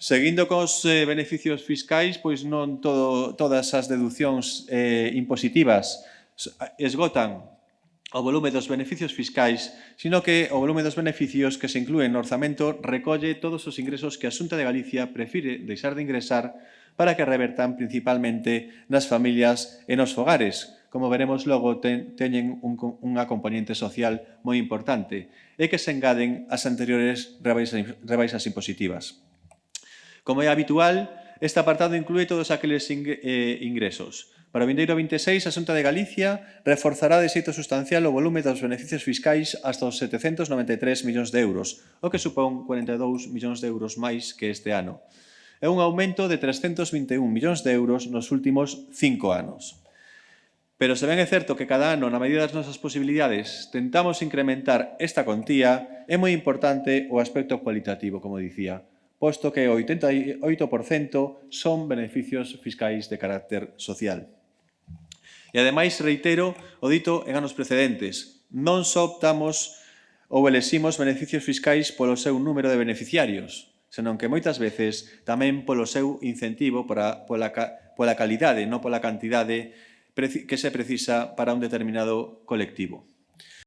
Seguindo cos beneficios fiscais, pois non todas as deducións impositivas esgotan o volume dos beneficios fiscais, sino que o volume dos beneficios que se inclúen no orzamento recolle todos os ingresos que a Xunta de Galicia prefire deixar de ingresar para que revertan principalmente nas familias e nos fogares. Como veremos logo, teñen unha componente social moi importante e que se engaden ás anteriores rebaixas impositivas. Como é habitual, este apartado inclúe todos aqueles ingresos. Para o vindeiro 26, a Xunta de Galicia reforzará de xeito sustancial o volume dos beneficios fiscais hasta os 793 millóns de euros, o que supón 42 millóns de euros máis que este ano. É un aumento de 321 millóns de euros nos últimos 5 anos. Pero se ben é certo que cada ano, na medida das nosas posibilidades, tentamos incrementar esta contía, é moi importante o aspecto cualitativo, como dicía, posto que o 88% son beneficios fiscais de carácter social. E, ademais, reitero o dito en anos precedentes, non só optamos ou eleximos beneficios fiscais polo seu número de beneficiarios, senón que moitas veces tamén polo seu incentivo pola calidade, non pola cantidade que se precisa para un determinado colectivo.